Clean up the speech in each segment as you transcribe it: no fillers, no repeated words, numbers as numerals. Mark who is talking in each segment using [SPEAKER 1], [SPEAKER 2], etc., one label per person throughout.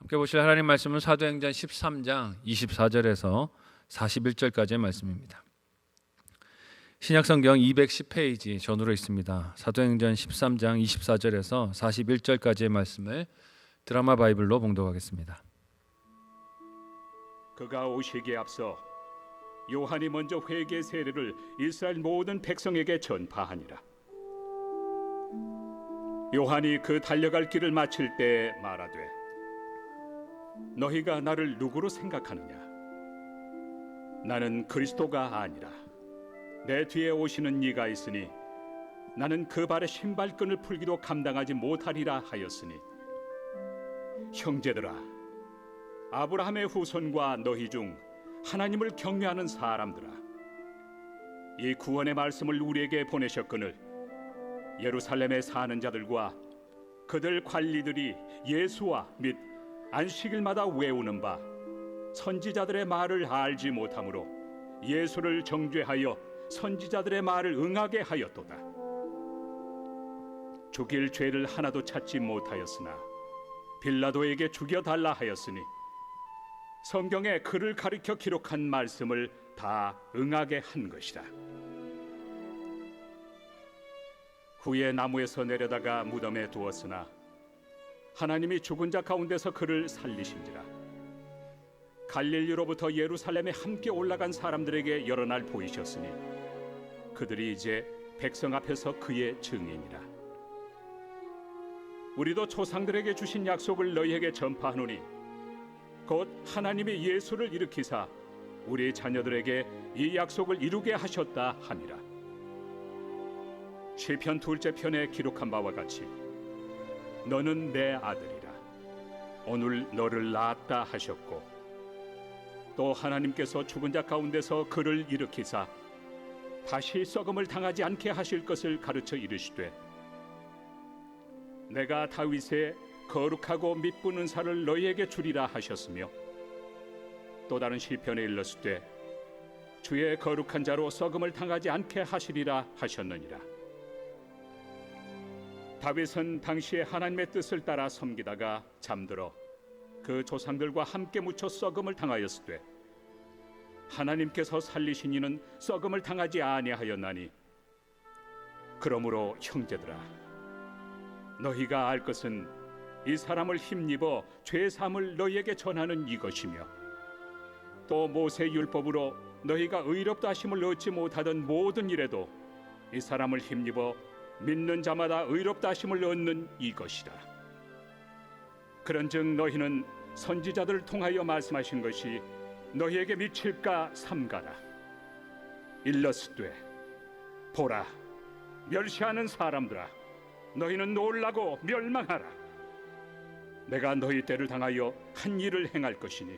[SPEAKER 1] 함께 보실 하나님 말씀은 사도행전 13장 24절에서 41절까지의 말씀입니다. 신약성경 210페이지 전으로 있습니다. 사도행전 13장 24절에서 41절까지의 말씀을 드라마 바이블로 봉독하겠습니다.
[SPEAKER 2] 그가 오시기에 앞서 요한이 먼저 회개 세례를 이스라엘 모든 백성에게 전파하니라. 요한이 그 달려갈 길을 마칠 때에 말하되 너희가 나를 누구로 생각하느냐? 나는 그리스도가 아니라 내 뒤에 오시는 이가 있으니 나는 그 발의 신발끈을 풀기도 감당하지 못하리라 하였으니, 형제들아, 아브라함의 후손과 너희 중 하나님을 경외하는 사람들아, 이 구원의 말씀을 우리에게 보내셨거늘 예루살렘에 사는 자들과 그들 관리들이 예수와 및 안식일마다 외우는 바 선지자들의 말을 알지 못하므로 예수를 정죄하여 선지자들의 말을 응하게 하였도다. 죽일 죄를 하나도 찾지 못하였으나 빌라도에게 죽여달라 하였으니 성경에 그를 가리켜 기록한 말씀을 다 응하게 한 것이다. 후에 나무에서 내려다가 무덤에 두었으나 하나님이 죽은 자 가운데서 그를 살리신지라. 갈릴리로부터 예루살렘에 함께 올라간 사람들에게 여러 날 보이셨으니 그들이 이제 백성 앞에서 그의 증인이라. 우리도 조상들에게 주신 약속을 너희에게 전파하노니 곧 하나님이 예수를 일으키사 우리 자녀들에게 이 약속을 이루게 하셨다 함이라. 시편 2째 편에 기록한 바와 같이 너는 내 아들이라. 오늘 너를 낳았다 하셨고, 또 하나님께서 죽은 자 가운데서 그를 일으키사 다시 썩음을 당하지 않게 하실 것을 가르쳐 이르시되, 내가 다윗의 거룩하고 미쁜 은사를 너희에게 주리라 하셨으며, 또 다른 시편에 일렀으되 주의 거룩한 자로 썩음을 당하지 않게 하시리라 하셨느니라. 다윗은 당시에 하나님의 뜻을 따라 섬기다가 잠들어 그 조상들과 함께 묻혀 썩음을 당하였으되 하나님께서 살리신 이는 썩음을 당하지 아니하였나니, 그러므로 형제들아, 너희가 알 것은 이 사람을 힘입어 죄 사함을 너희에게 전하는 이것이며, 또 모세 율법으로 너희가 의롭다 하심을 얻지 못하던 모든 일에도 이 사람을 힘입어 믿는 자마다 의롭다 하심을 얻는 이것이라. 그런즉 너희는 선지자들을 통하여 말씀하신 것이 너희에게 미칠까 삼가라. 일러스되 보라, 멸시하는 사람들아, 너희는 놀라고 멸망하라. 내가 너희 때를 당하여 한 일을 행할 것이니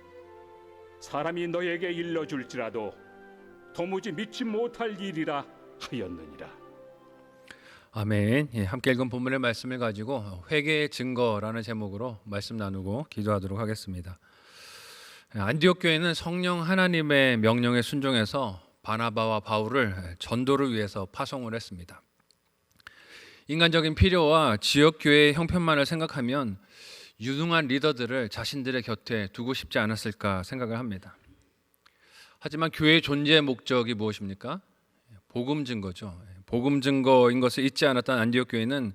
[SPEAKER 2] 사람이 너희에게 일러줄지라도 도무지 믿지 못할 일이라 하였느니라.
[SPEAKER 1] 아멘. 함께 읽은 본문의 말씀을 가지고 회개의 증거라는 제목으로 말씀 나누고 기도하도록 하겠습니다. 안디옥 교회는 성령 하나님의 명령에 순종해서 바나바와 바울을 전도를 위해서 파송을 했습니다. 인간적인 필요와 지역 교회의 형편만을 생각하면 유능한 리더들을 자신들의 곁에 두고 싶지 않았을까 생각을 합니다. 하지만 교회의 존재의 목적이 무엇입니까? 복음 증거죠. 복음 증거인 것을 잊지 않았던 안디옥 교회는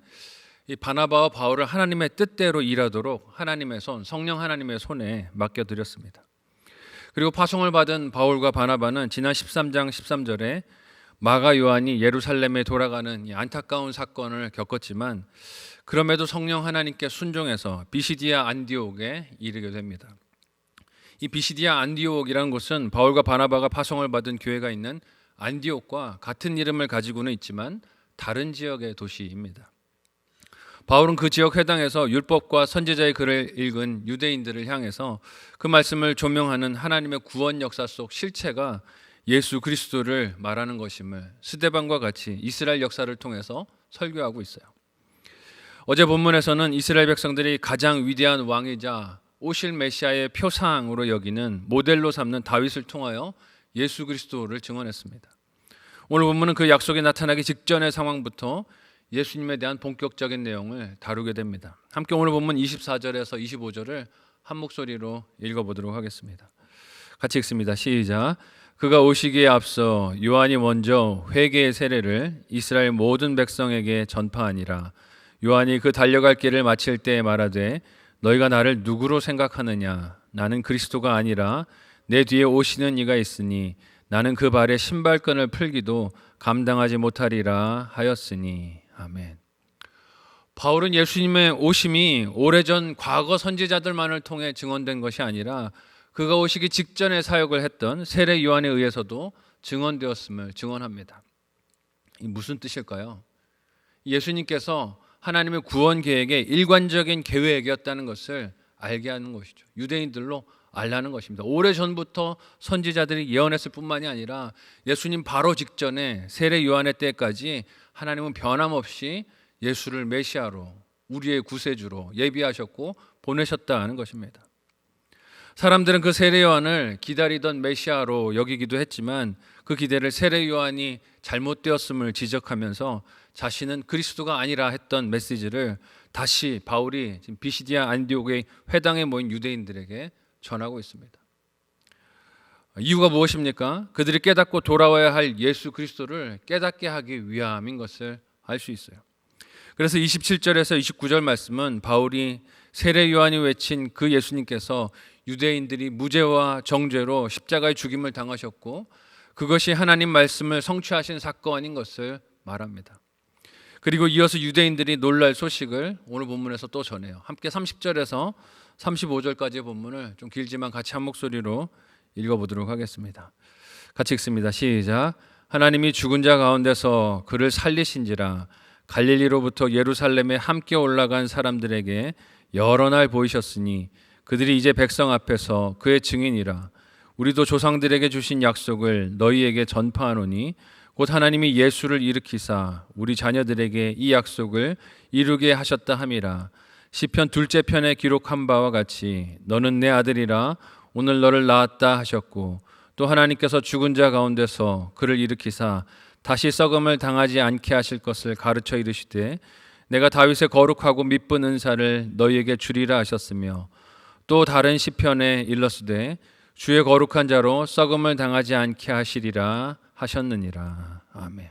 [SPEAKER 1] 이 바나바와 바울을 하나님의 뜻대로 일하도록 하나님의 손, 성령 하나님의 손에 맡겨드렸습니다. 그리고 파송을 받은 바울과 바나바는 지난 13장 13절에 마가 요한이 예루살렘에 돌아가는 이 안타까운 사건을 겪었지만 그럼에도 성령 하나님께 순종해서 비시디아 안디옥에 이르게 됩니다. 이 비시디아 안디옥이라는 곳은 바울과 바나바가 파송을 받은 교회가 있는 안디옥과 같은 이름을 가지고는 있지만 다른 지역의 도시입니다. 바울은 그 지역 회당에서 율법과 선지자의 글을 읽은 유대인들을 향해서 그 말씀을 조명하는 하나님의 구원 역사 속 실체가 예수 그리스도를 말하는 것임을 스데반과 같이 이스라엘 역사를 통해서 설교하고 있어요. 어제 본문에서는 이스라엘 백성들이 가장 위대한 왕이자 오실 메시아의 표상으로 여기는 모델로 삼는 다윗을 통하여 예수 그리스도를 증언했습니다. 오늘 본문은 그 약속이 나타나기 직전의 상황부터 예수님에 대한 본격적인 내용을 다루게 됩니다. 함께 오늘 본문 24절에서 25절을 한 목소리로 읽어보도록 하겠습니다. 같이 읽습니다. 시작. 그가 오시기에 앞서 요한이 먼저 회개의 세례를 이스라엘 모든 백성에게 전파하니라. 요한이 그 달려갈 길을 마칠 때에 말하되 너희가 나를 누구로 생각하느냐? 나는 그리스도가 아니라 내 뒤에 오시는 이가 있으니 나는 그 발에 신발끈을 풀기도 감당하지 못하리라 하였으니. 아멘. 바울은 예수님의 오심이 오래전 과거 선지자들만을 통해 증언된 것이 아니라 그가 오시기 직전에 사역을 했던 세례 요한에 의해서도 증언되었음을 증언합니다. 이 무슨 뜻일까요? 예수님께서 하나님의 구원 계획의 일관적인 계획이었다는 것을 알게 하는 것이죠. 유대인들로 알라는 것입니다. 오래전부터 선지자들이 예언했을 뿐만이 아니라 예수님 바로 직전에 세례 요한의 때까지 하나님은 변함없이 예수를 메시아로, 우리의 구세주로 예비하셨고 보내셨다는 것입니다. 사람들은 그 세례 요한을 기다리던 메시아로 여기기도 했지만 그 기대를 세례 요한이 잘못되었음을 지적하면서 자신은 그리스도가 아니라 했던 메시지를 다시 바울이 지금 비시디아 안디옥의 회당에 모인 유대인들에게 전하고 있습니다. 이유가 무엇입니까? 그들이 깨닫고 돌아와야 할 예수 그리스도를 깨닫게 하기 위함인 것을 알 수 있어요. 그래서 27절에서 29절 말씀은 바울이 세례 요한이 외친 그 예수님께서 유대인들이 무죄와 정죄로 십자가의 죽임을 당하셨고 그것이 하나님 말씀을 성취하신 사건인 것을 말합니다. 그리고 이어서 유대인들이 놀랄 소식을 오늘 본문에서 또 전해요. 함께 30절에서 35절까지의 본문을 좀 길지만 같이 한 목소리로 읽어보도록 하겠습니다. 같이 읽습니다. 시작. 하나님이 죽은 자 가운데서 그를 살리신지라 갈릴리로부터 예루살렘에 함께 올라간 사람들에게 여러 날 보이셨으니 그들이 이제 백성 앞에서 그의 증인이라. 우리도 조상들에게 주신 약속을 너희에게 전파하노니 곧 하나님이 예수를 일으키사 우리 자녀들에게 이 약속을 이루게 하셨다 함이라. 시편 둘째 편에 기록한 바와 같이 너는 내 아들이라 오늘 너를 낳았다 하셨고 또 하나님께서 죽은 자 가운데서 그를 일으키사 다시 썩음을 당하지 않게 하실 것을 가르쳐 이르시되 내가 다윗의 거룩하고 미쁜 은사를 너희에게 주리라 하셨으며 또 다른 시편에 일렀으되 주의 거룩한 자로 썩음을 당하지 않게 하시리라 하셨느니라. 아멘.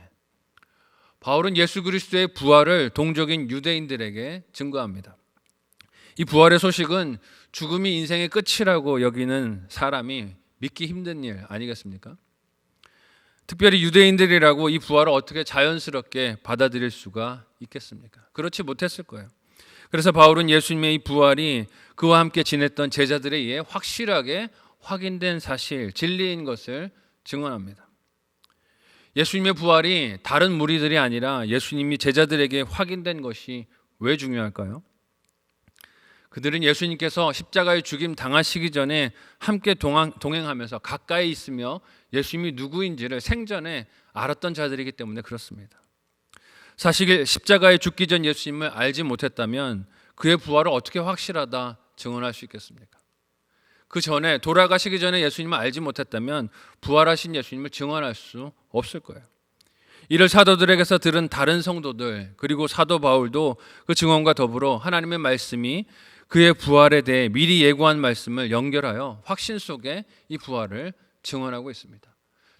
[SPEAKER 1] 바울은 예수 그리스도의 부활을 동족인 유대인들에게 증거합니다. 이 부활의 소식은 죽음이 인생의 끝이라고 여기는 사람이 믿기 힘든 일 아니겠습니까? 특별히 유대인들이라고 이 부활을 어떻게 자연스럽게 받아들일 수가 있겠습니까? 그렇지 못했을 거예요. 그래서 바울은 예수님의 이 부활이 그와 함께 지냈던 제자들에 의해 확실하게 확인된 사실, 진리인 것을 증언합니다. 예수님의 부활이 다른 무리들이 아니라 예수님이 제자들에게 확인된 것이 왜 중요할까요? 그들은 예수님께서 십자가의 죽임 당하시기 전에 함께 동행하면서 가까이 있으며 예수님이 누구인지를 생전에 알았던 자들이기 때문에 그렇습니다. 사실 십자가에 죽기 전 예수님을 알지 못했다면 그의 부활을 어떻게 확실하다 증언할 수 있겠습니까? 그 전에 돌아가시기 전에 예수님을 알지 못했다면 부활하신 예수님을 증언할 수 없을 거예요. 이를 사도들에게서 들은 다른 성도들 그리고 사도 바울도 그 증언과 더불어 하나님의 말씀이 그의 부활에 대해 미리 예고한 말씀을 연결하여 확신 속에 이 부활을 증언하고 있습니다.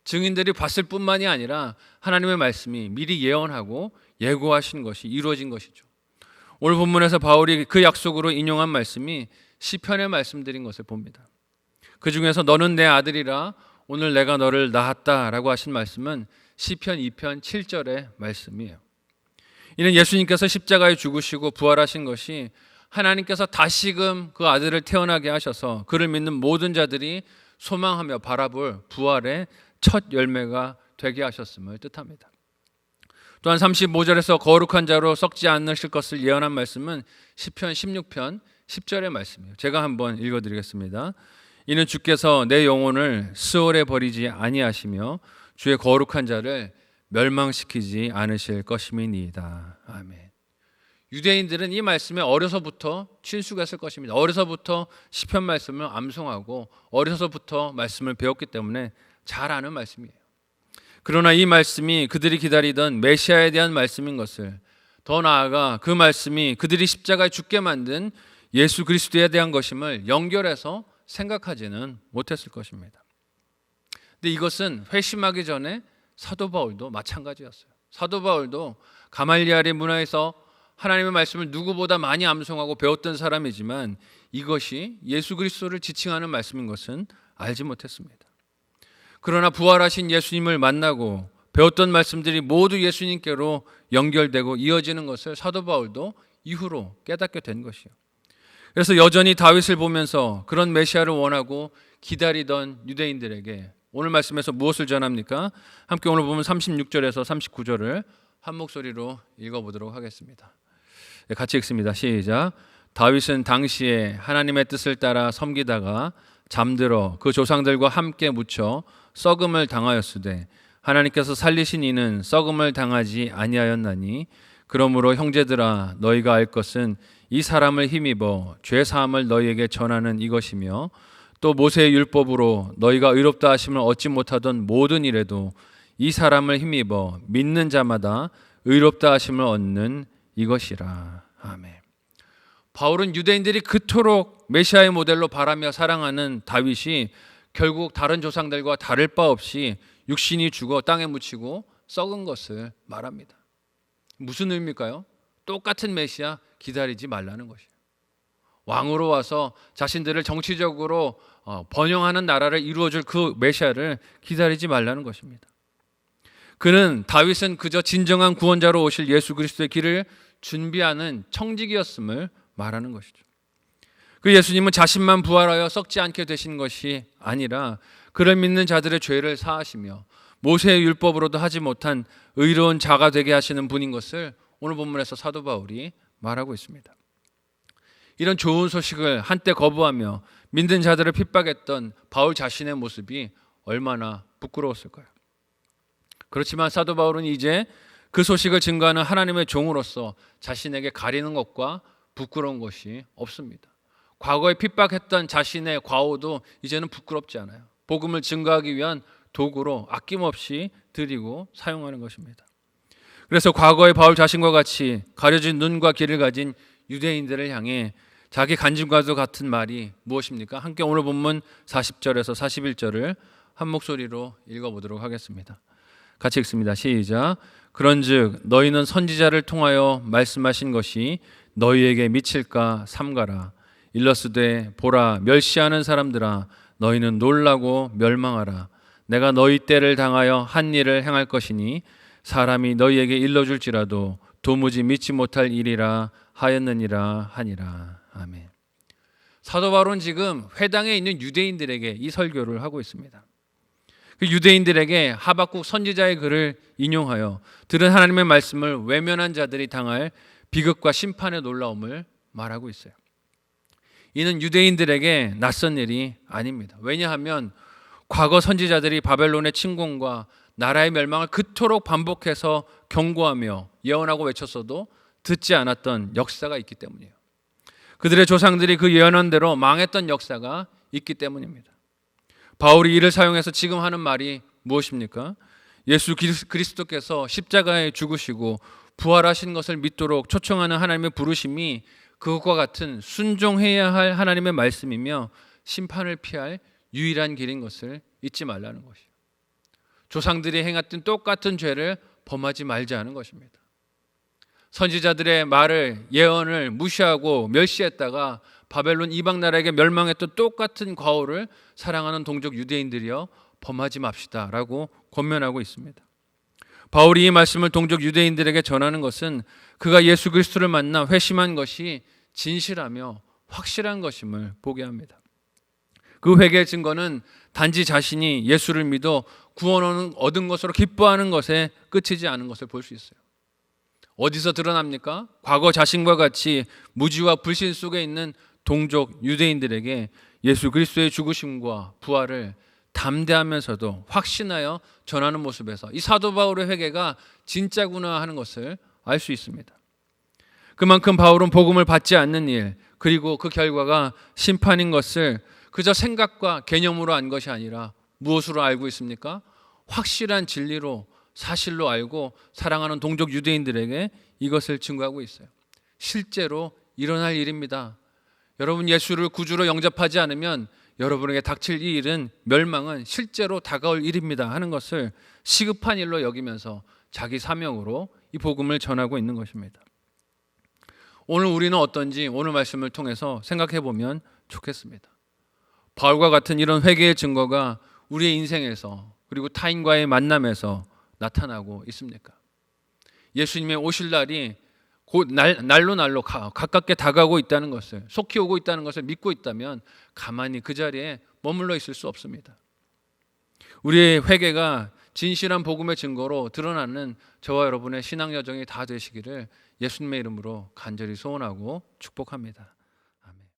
[SPEAKER 1] 증인들이 봤을 뿐만이 아니라 하나님의 말씀이 미리 예언하고 예고하신 것이 이루어진 것이죠. 오늘 본문에서 바울이 그 약속으로 인용한 말씀이 시편의 말씀드린 것을 봅니다. 그 중에서 너는 내 아들이라 오늘 내가 너를 낳았다라고 하신 말씀은 시편 2편 7절의 말씀이에요. 이는 예수님께서 십자가에 죽으시고 부활하신 것이 하나님께서 다시금 그 아들을 태어나게 하셔서 그를 믿는 모든 자들이 소망하며 바라볼 부활의 첫 열매가 되게 하셨음을 뜻합니다. 또한 35절에서 거룩한 자로 썩지 않으실 것을 예언한 말씀은 시편 16편 10절의 말씀이에요. 제가 한번 읽어드리겠습니다. 이는 주께서 내 영혼을 스올에 버리지 아니하시며 주의 거룩한 자를 멸망시키지 않으실 것임이니이다. 아멘. 유대인들은 이 말씀에 어려서부터 친숙했을 것입니다. 어려서부터 시편 말씀을 암송하고 어려서부터 말씀을 배웠기 때문에 잘 아는 말씀이에요. 그러나 이 말씀이 그들이 기다리던 메시아에 대한 말씀인 것을, 더 나아가 그 말씀이 그들이 십자가에 죽게 만든 예수 그리스도에 대한 것임을 연결해서 생각하지는 못했을 것입니다. 근데 이것은 회심하기 전에 사도 바울도 마찬가지였어요. 사도 바울도 가말리엘의 문화에서 하나님의 말씀을 누구보다 많이 암송하고 배웠던 사람이지만 이것이 예수 그리스도를 지칭하는 말씀인 것은 알지 못했습니다. 그러나 부활하신 예수님을 만나고 배웠던 말씀들이 모두 예수님께로 연결되고 이어지는 것을 사도 바울도 이후로 깨닫게 된 것이요. 그래서 여전히 다윗을 보면서 그런 메시아를 원하고 기다리던 유대인들에게 오늘 말씀에서 무엇을 전합니까? 함께 오늘 보면 36절에서 39절을 한 목소리로 읽어보도록 하겠습니다. 같이 읽습니다. 시작. 다윗은 당시에 하나님의 뜻을 따라 섬기다가 잠들어 그 조상들과 함께 묻혀 썩음을 당하였으되 하나님께서 살리신 이는 썩음을 당하지 아니하였나니 그러므로 형제들아 너희가 알 것은 이 사람을 힘입어 죄 사함을 너희에게 전하는 이것이며 또 모세의 율법으로 너희가 의롭다 하심을 얻지 못하던 모든 일에도 이 사람을 힘입어 믿는 자마다 의롭다 하심을 얻는 이것이라. 아멘. 바울은 유대인들이 그토록 메시아의 모델로 바라며 사랑하는 다윗이 결국 다른 조상들과 다를 바 없이 육신이 죽어 땅에 묻히고 썩은 것을 말합니다. 무슨 의미일까요? 똑같은 메시아 기다리지 말라는 것이에요. 왕으로 와서 자신들을 정치적으로 번영하는 나라를 이루어줄 그 메시아를 기다리지 말라는 것입니다. 그는 다윗은 그저 진정한 구원자로 오실 예수 그리스도의 길을 준비하는 청지기였음을 말하는 것이죠. 그 예수님은 자신만 부활하여 썩지 않게 되신 것이 아니라 그를 믿는 자들의 죄를 사하시며 모세의 율법으로도 하지 못한 의로운 자가 되게 하시는 분인 것을 오늘 본문에서 사도 바울이 말하고 있습니다. 이런 좋은 소식을 한때 거부하며 믿는 자들을 핍박했던 바울 자신의 모습이 얼마나 부끄러웠을까요? 그렇지만 사도 바울은 이제 그 소식을 증거하는 하나님의 종으로서 자신에게 가리는 것과 부끄러운 것이 없습니다. 과거에 핍박했던 자신의 과오도 이제는 부끄럽지 않아요. 복음을 증거하기 위한 도구로 아낌없이 드리고 사용하는 것입니다. 그래서 과거의 바울 자신과 같이 가려진 눈과 귀를 가진 유대인들을 향해 자기 간증과도 같은 말이 무엇입니까? 함께 오늘 본문 40절에서 41절을 한 목소리로 읽어보도록 하겠습니다. 같이 읽습니다. 시작. 그런즉 너희는 선지자를 통하여 말씀하신 것이 너희에게 미칠까 삼가라. 일러스되 보라 멸시하는 사람들아 너희는 놀라고 멸망하라. 내가 너희 때를 당하여 한 일을 행할 것이니 사람이 너희에게 일러줄지라도 도무지 믿지 못할 일이라 하였느니라 하니라. 아멘. 사도 바울은 지금 회당에 있는 유대인들에게 이 설교를 하고 있습니다. 그 유대인들에게 하박국 선지자의 글을 인용하여 들은 하나님의 말씀을 외면한 자들이 당할 비극과 심판의 놀라움을 말하고 있어요. 이는 유대인들에게 낯선 일이 아닙니다. 왜냐하면 과거 선지자들이 바벨론의 침공과 나라의 멸망을 그토록 반복해서 경고하며 예언하고 외쳤어도 듣지 않았던 역사가 있기 때문이에요. 그들의 조상들이 그 예언한 대로 망했던 역사가 있기 때문입니다. 바울이 이를 사용해서 지금 하는 말이 무엇입니까? 예수 그리스도께서 십자가에 죽으시고 부활하신 것을 믿도록 초청하는 하나님의 부르심이 그것과 같은 순종해야 할 하나님의 말씀이며 심판을 피할 유일한 길인 것을 잊지 말라는 것이에요. 조상들이 행했던 똑같은 죄를 범하지 말자는 것입니다. 선지자들의 말을 예언을 무시하고 멸시했다가 바벨론 이방 나라에게 멸망했던 똑같은 과오를 사랑하는 동족 유대인들이여 범하지 맙시다라고 권면하고 있습니다. 바울이 이 말씀을 동족 유대인들에게 전하는 것은 그가 예수 그리스도를 만나 회심한 것이 진실하며 확실한 것임을 보게 합니다. 그 회개의 증거는 단지 자신이 예수를 믿어 구원을 얻은 것으로 기뻐하는 것에 끝이지 않은 것을 볼 수 있어요. 어디서 드러납니까? 과거 자신과 같이 무지와 불신 속에 있는 동족 유대인들에게 예수 그리스도의 죽으심과 부활을 담대하면서도 확신하여 전하는 모습에서 이 사도 바울의 회개가 진짜구나 하는 것을 알 수 있습니다. 그만큼 바울은 복음을 받지 않는 일 그리고 그 결과가 심판인 것을 그저 생각과 개념으로 안 것이 아니라 무엇으로 알고 있습니까? 확실한 진리로 사실로 알고 사랑하는 동족 유대인들에게 이것을 증거하고 있어요. 실제로 일어날 일입니다. 여러분 예수를 구주로 영접하지 않으면 여러분에게 닥칠 이 일은, 멸망은 실제로 다가올 일입니다 하는 것을 시급한 일로 여기면서 자기 사명으로 이 복음을 전하고 있는 것입니다. 오늘 우리는 어떤지 오늘 말씀을 통해서 생각해 보면 좋겠습니다. 바울과 같은 이런 회개의 증거가 우리의 인생에서 그리고 타인과의 만남에서 나타나고 있습니까? 예수님의 오실 날이 곧 날로 가깝게 다가오고 있다는 것을, 속히 오고 있다는 것을 믿고 있다면 가만히 그 자리에 머물러 있을 수 없습니다. 우리의 회개가 진실한 복음의 증거로 드러나는 저와 여러분의 신앙 여정이 다 되시기를 예수님의 이름으로 간절히 소원하고 축복합니다.